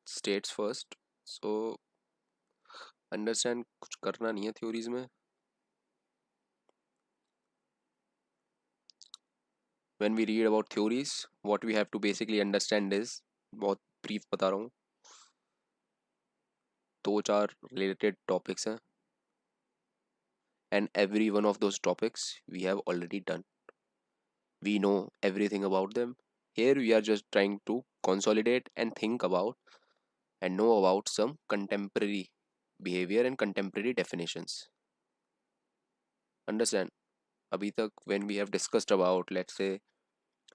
States first. So understand कुछ करना नहीं है थ्योरीज में. when we read about theories, what we have to basically understand is, बहुत brief बता रहा हूँ, दो चार related topics हैं, and every one of those topics we have already done. We know everything about them. Here we are just trying to consolidate and think about and know about some contemporary behavior and contemporary definitions. Understand? अभी तक when we have discussed about, let's say,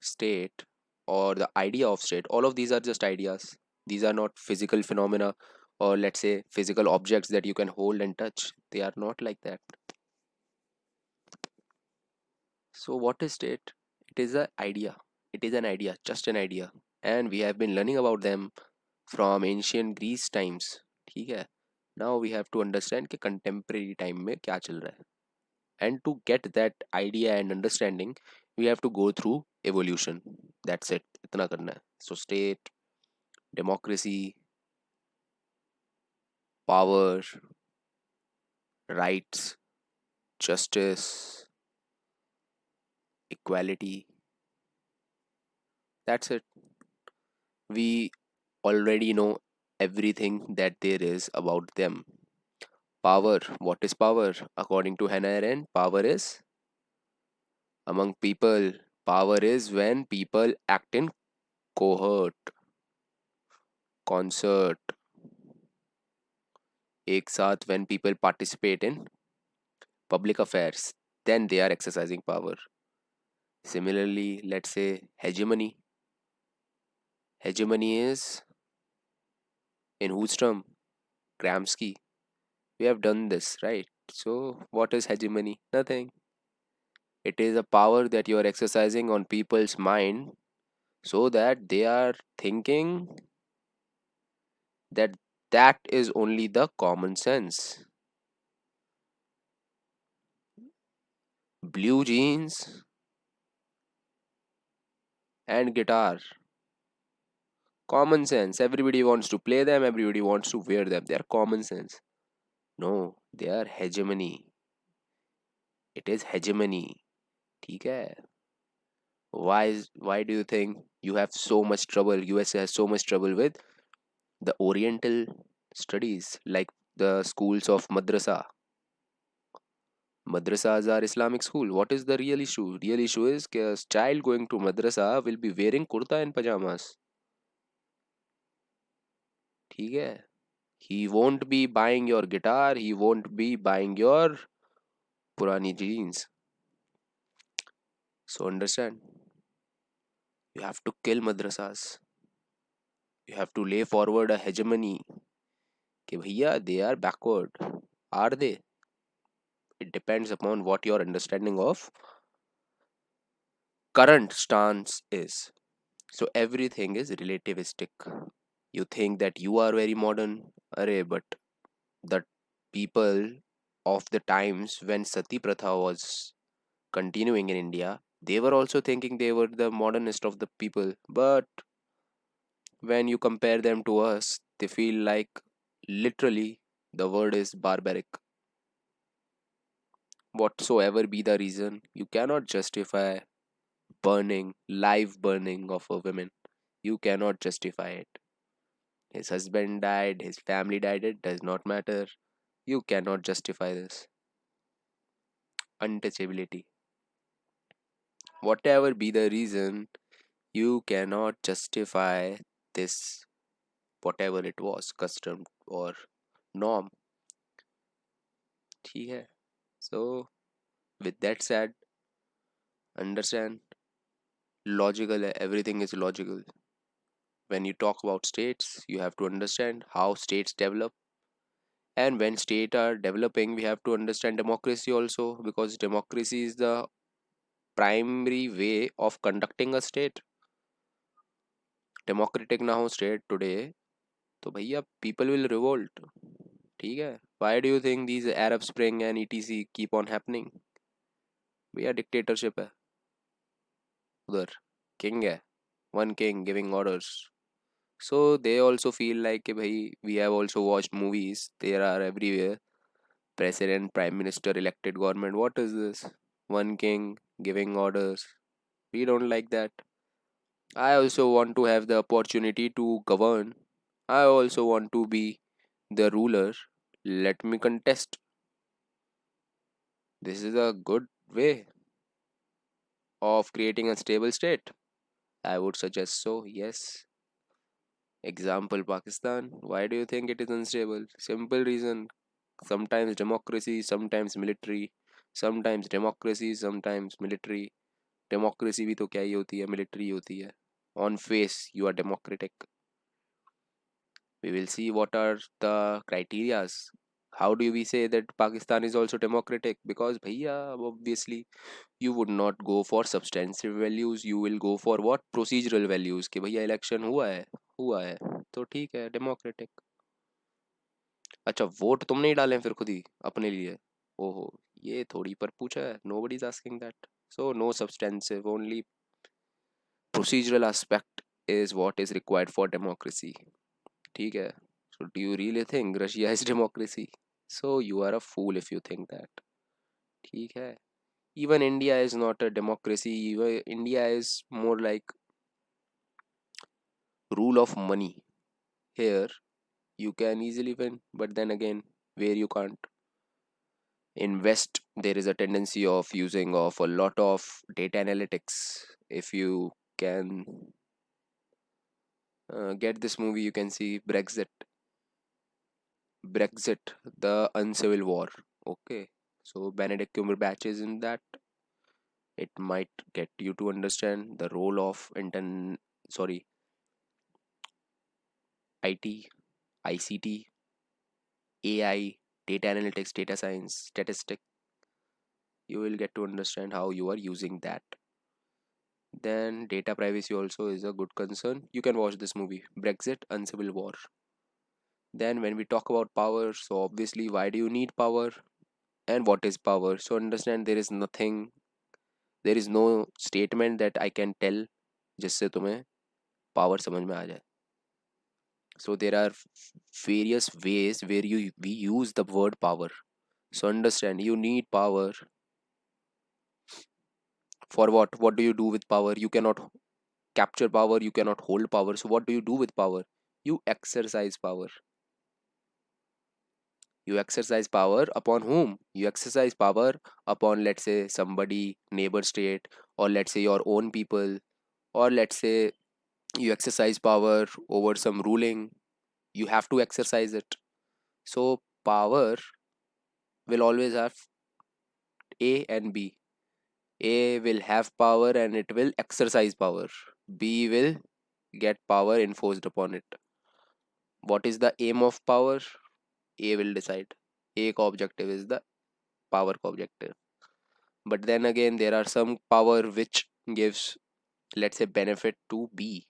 state or the idea of state, all of these are just ideas. These are not physical phenomena, or let's say physical objects that you can hold and touch. They are not like that. So what is state? It is an idea. It is an idea, just an idea. And we have been learning about them from ancient Greece times. ठीक है. Now we have to understand कि contemporary time में क्या चल रहा है. And to get that idea and understanding, we have to go through evolution. That's it. इतना करना है. So state, democracy, power, rights, justice, equality. That's it. We already know everything that there is about them. Power. What is power? According to Hannah Arendt, power is among people. Power is when people act in cohort, concert, एक साथ, when people participate in public affairs, then they are exercising power. Similarly, let's say hegemony. Hegemony is in whose term? Gramsci. We have done this, right? So, what is hegemony? Nothing. It is a power that you are exercising on people's mind so that they are thinking that that is only the common sense. Blue jeans and guitar. Common sense. Everybody wants to play them, everybody wants to wear them. They are common sense. No, they are hegemony. It is hegemony. ठीक है. Why do you think you have so much trouble? USA has so much trouble with the Oriental studies, like the schools of madrasa. Madrasas are Islamic school. What is the real issue? Real issue is that a child going to madrasa will be wearing kurta and pajamas. ठीक है. He won't be buying your guitar. He won't be buying your purani jeans. So understand. You have to kill madrasas. You have to lay forward a hegemony. कि भैया, they are backward. Are they? It depends upon what your understanding of current stance is. So everything is relativistic. You think that you are very modern, array, but the people of the times when Sati Pratha was continuing in India, they were also thinking they were the modernist of the people. But when you compare them to us, they feel like literally the word is barbaric. Whatsoever be the reason, you cannot justify live burning of a woman. You cannot justify it. His husband died, his family died, it does not matter. You cannot justify this. Untouchability. Whatever be the reason, you cannot justify this, whatever it was, custom or norm. ठीक है. So, with that said, understand, logical है, everything is logical. When you talk about states, you have to understand how states develop. And when states are developing, we have to understand democracy also, because democracy is the primary way of conducting a state. Democratic ना हो state today, तो भैया people will revolt. ठीक है. Why do you think these Arab Spring and etc keep on happening? भैया dictatorship है उधर. King है. One king giving orders. So they also feel like कि भाई we have also watched movies, there are everywhere, president, prime minister, elected government, what is this, one king giving orders, we don't like that. I also want to have the opportunity to govern. I also want to be the ruler. Let me contest. This is a good way of creating a stable state. I would suggest so, yes. Example Pakistan. Why do you think it is unstable? Simple reason. Sometimes democracy, sometimes military. Sometimes democracy, sometimes military. Democracy भी तो क्या ही होती है, military ही होती है. On face, you are democratic. We will see what are the criterias. How do we say that Pakistan is also democratic? Because bhaiya, obviously you would not go for substantive values, you will go for what, procedural values, कि भैया election हुआ है तो ठीक है, democratic. अच्छा, vote तुमने ही डाले हैं फिर खुद ही अपने लिए? ओहो, ये थोड़ी पर पूछा है, nobody is asking that. So no substantive, only procedural aspect is what is required for democracy. ठीक है. So do you really think Russia is democracy? So you are a fool if you think that. ठीक है. Even India is not a democracy. Even India is more like rule of money. Here you can easily win, but then again, where you can't invest, there is a tendency of using of a lot of data analytics. If you can get this movie, you can see Brexit, the uncivil war. Okay, so Benedict Cumberbatch is in that. It might get you to understand the role of sorry, IT, ICT, AI, data analytics, data science, statistic. You will get to understand how you are using that. Then data privacy also is a good concern. You can watch this movie, Brexit, Uncivil War. Then when we talk about power, so obviously why do you need power and what is power? So understand there is no statement that I can tell जिससे तुम्हें power समझ में आ जाए. So there are various ways where we use the word power. So understand, you need power for what? What do you do with power? You cannot capture power, you cannot hold power. So what do you do with power? You exercise power. You exercise power upon whom? You exercise power upon, let's say, somebody, neighbor state, or let's say your own people, or let's say you exercise power over some ruling. You have to exercise it. So power will always have A and B. A will have power and it will exercise power. B will get power enforced upon it. What is the aim of power? A will decide. A का objective is the power का objective. But then again, there are some power which gives, let's say, benefit to B.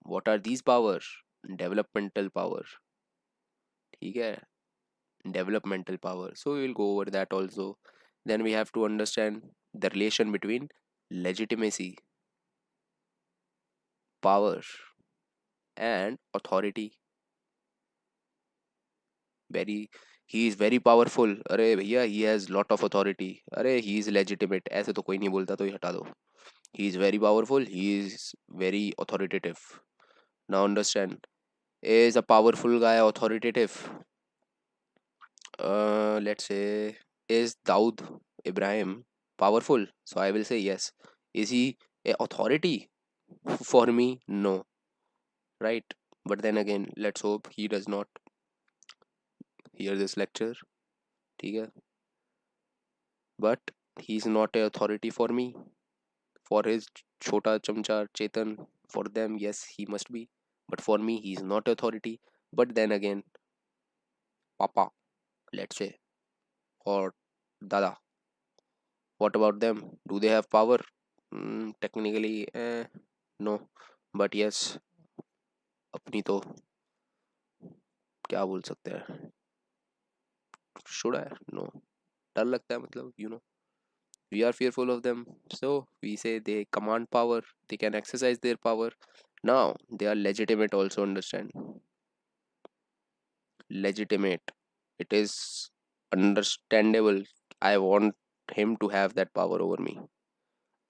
What are these power? Developmental power. ठीक है? Developmental power. So we will go over that also. Then we have to understand the relation between legitimacy, power, and authority. Very, he is very powerful, अरे भैया he has lot of authority, अरे he is legitimate, ऐसे तो कोई नहीं बोलता, तो ये हटा दो. He is very powerful, he is very authoritative. Now understand, is a powerful guy authoritative? Let's say, is Daud Ibrahim powerful? So I will say yes. Is he a authority? For me, no. Right? But then again, let's hope he does not hear this lecture. ठीक है? But he is not a authority for me. For his chota chamcha Chetan, for them, yes, he must be. But for me, he is not authority. But then again, Papa, let's say, or Dada, what about them? Do they have power? Technically, no. But yes, अपनी तो क्या बोल सकते हैं? Should I? No. डर लगता है, मतलब, we are fearful of them. So we say they command power, they can exercise their power. Now they are legitimate also, understand? Legitimate. It is understandable. I want him to have that power over me.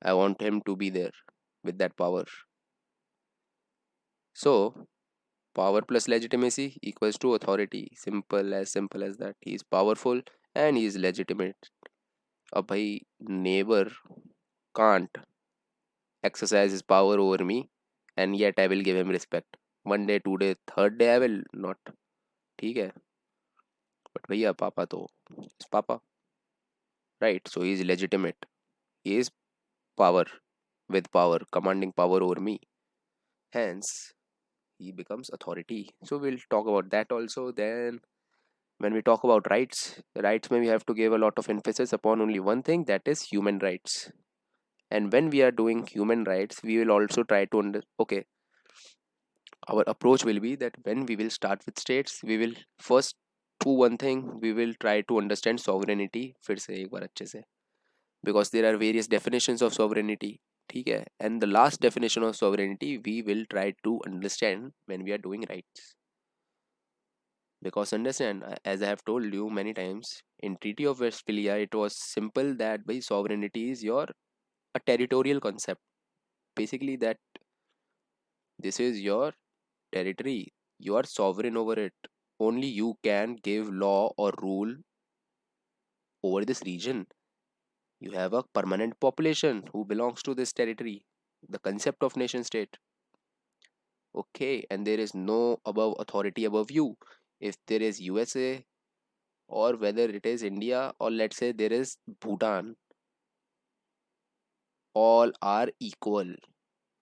I want him to be there with that power. So power plus legitimacy equals to authority. Simple as that. He is powerful and he is legitimate. अब भाई neighbor can't exercise his power over me and yet I will give him respect. One day, 2 day, third day I will not. ठीक है. But भैया पापा तो is पापा, right? So he is legitimate. He is power with power, commanding power over me. Hence, he becomes authority. So we'll talk about that also. Then when we talk about rights may we have to give a lot of emphasis upon only one thing, that is human rights. And when we are doing human rights, we will also try to okay, our approach will be that when we will start with states, we will first do one thing, we will try to understand sovereignty फिर से एक बार अच्छे से, because there are various definitions of sovereignty. ठीक है, and the last definition of sovereignty we will try to understand when we are doing rights. Because understand, as I have told you many times, in Treaty of Westphalia, it was simple that by sovereignty is your a territorial concept. Basically, that this is your territory. You are sovereign over it. Only you can give law or rule over this region. You have a permanent population who belongs to this territory. The concept of nation state. Okay, and there is no above authority above you. If there is USA or whether it is India or let's say there is Bhutan, all are equal.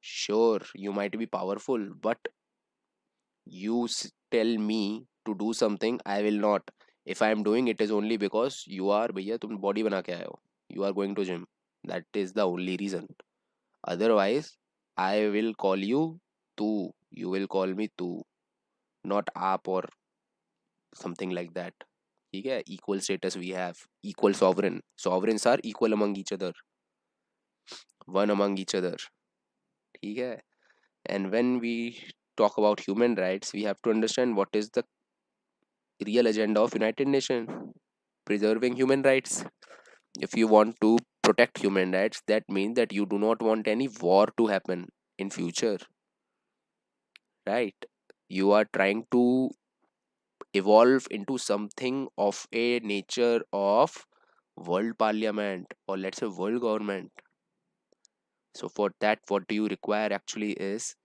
Sure, you might be powerful, but tell me to do something, I will not. If I am doing it is only because you are भैया तुम body बना के आए हो. You are going to gym. That is the only reason. Otherwise, I will call you तू. You will call me तू, not आप or something like that. ठीक है, equal status we have, equal sovereign. Sovereigns are equal among each other, one among each other. ठीक है. And when we talk about human rights, we have to understand what is the real agenda of United Nations: preserving human rights. If you want to protect human rights, that means that you do not want any war to happen in future, right? You are trying to evolve into something of a nature of world parliament or let's say world government. So for that, what do you require actually is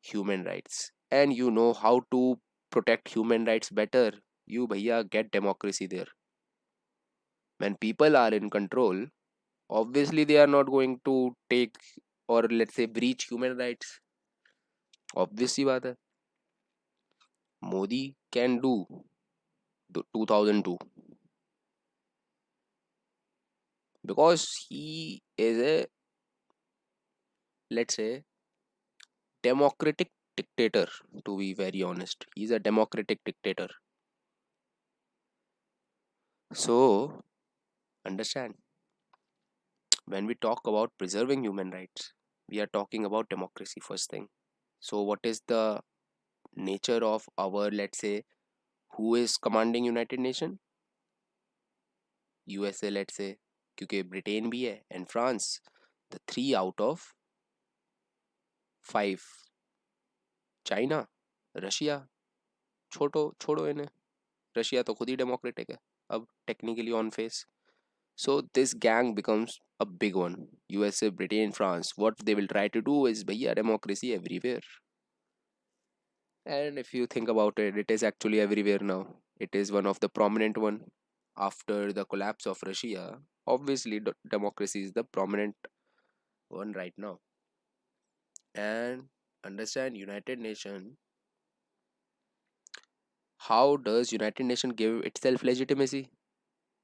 human rights. And you know how to protect human rights better. You bhaiya get democracy there. When people are in control, obviously they are not going to take or let's say breach human rights. Obviously बात है. Modi can do 2002 because he is a, let's say, democratic dictator. To be very honest, he's a democratic dictator. So understand, when we talk about preserving human rights, we are talking about democracy first thing. So what is the nature of our, let's say, who is commanding United Nation? USA, let's say, क्योंकि Britain भी है and France. The 3 out of 5. China, Russia, छोड़ो इन्हें. Russia तो खुद ही democratic है अब technically on face. So this gang becomes a big one. USA, Britain, France. What they will try to do is bhaiya democracy everywhere. And if you think about it, it is actually everywhere now. It is one of the prominent one after the collapse of Russia. Obviously, democracy is the prominent one right now. And understand United Nation. How does United Nation give itself legitimacy?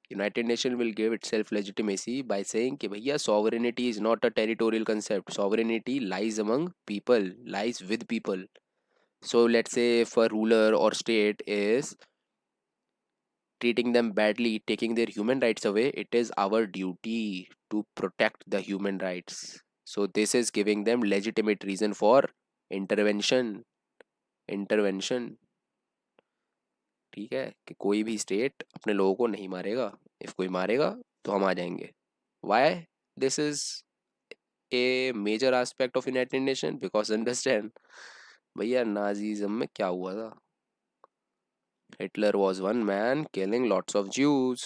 United Nation will give itself legitimacy by saying कि भैया sovereignty is not a territorial concept. Sovereignty lies among people, lies with people. So let's say if a ruler or state is treating them badly, taking their human rights away, it is our duty to protect the human rights. So this is giving them legitimate reason for intervention, intervention. ठीक है, कि कोई भी state अपने लोगों को नहीं मारेगा, इफ कोई मारेगा तो हम आ जाएंगे। Why this is a major aspect of United Nation, because understand भैया नाजीज्म में क्या हुआ था। Hitler was one man killing lots of Jews.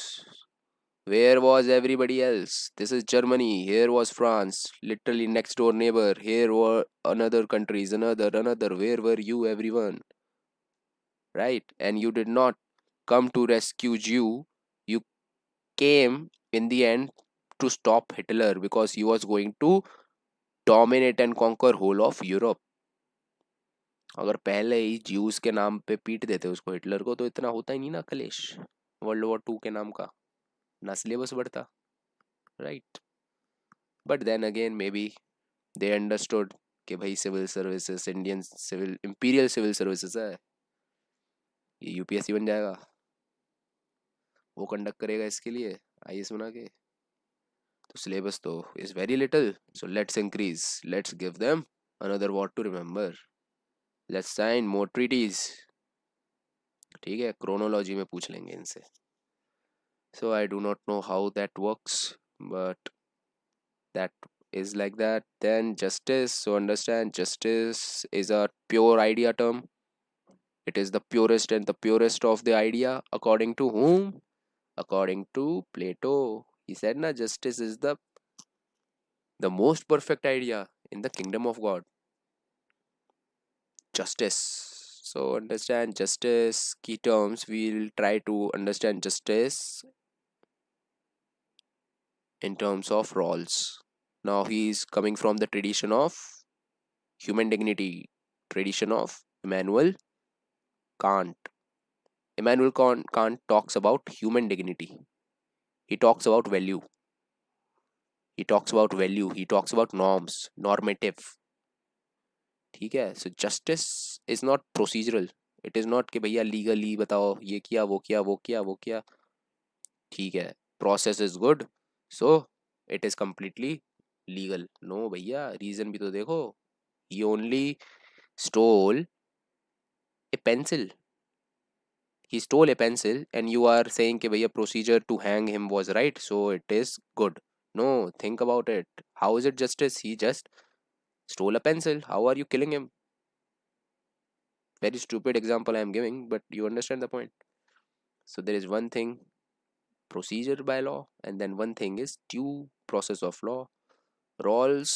Where was everybody else? This is Germany. Here was France, literally next door neighbor. Here were another countries, another. Where were you, everyone? Right? And you did not come to rescue Jew. You came in the end to stop Hitler because he was going to dominate and conquer whole of Europe. अगर पहले ही juice के नाम पे पीट देते उसको Hitler को तो इतना होता ही नहीं ना कलेश वर्ल्ड वॉर 2 के नाम का, ना सिलेबस बढ़ता। Right, but then again may be they understood कि भाई civil services, Indian civil imperial civil services है, ये यूपीएससी बन जाएगा, वो कंडक्ट करेगा इसके लिए आईएएस बना के। तो सिलेबस तो is very little, so let's increase, let's give them another war to remember, let's sign more treaties. ठीक है, क्रोनोलॉजी में पूछ लेंगे इनसे। So I do not know how that works, but that is like that. Then justice, so understand justice is a pure idea term. It is the purest and the purest of the idea. According to whom? According to Plato. He said, na, justice is the most perfect idea in the kingdom of God. Justice. So understand justice, key terms. We'll try to understand justice in terms of roles. Now he is coming from the tradition of human dignity, tradition of Immanuel Kant. Kant talks about human dignity. He talks about value. He talks about value. He talks about norms, normative. ठीक है, so justice is not procedural. It is not कि भैया legally बताओ ये किया वो किया वो किया वो किया। ठीक है, process is good, so it is completely legal. No भैया, रीजन भी तो देखो। He only stole a pencil, he stole a pencil and you are saying कि भैया procedure to hang him was right, so it is good. No, think about it. How is it justice? He just stole a pencil. How are you killing him? Very stupid example I am giving, but you understand the point. So there is one thing procedure by law, and then one thing is due process of law. Rawls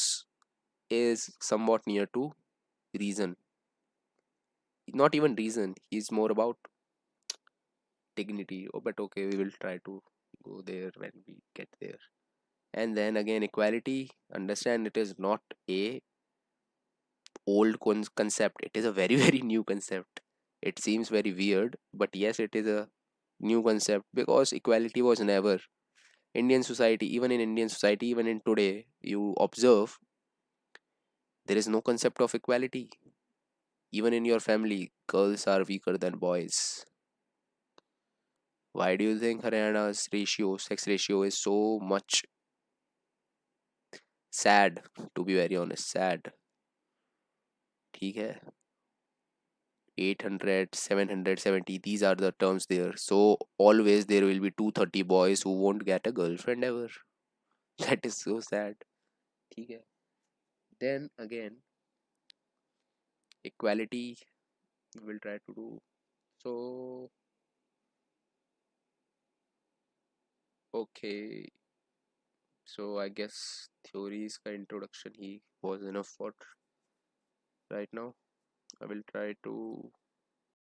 is somewhat near to reason. Not even reason, he's more about dignity. Oh, but okay, we will try to go there when we get there. And then again, equality, understand it is not a old concept, it is a very very new concept. It seems very weird, but yes, it is a new concept because equality was never Indian society. Even in Indian society, even in today, you observe there is no concept of equality. Even in your family, girls are weaker than boys. Why do you think Haryana's sex ratio is so much sad? To be very honest, sad. ठीक है, 800, 770, these are the terms there. So always there will be 230 boys who won't get a girlfriend ever. That is so sad. ठीक है, then again, equality we will try to do. So okay, so I guess theories का introduction he was enough for right now. I will try to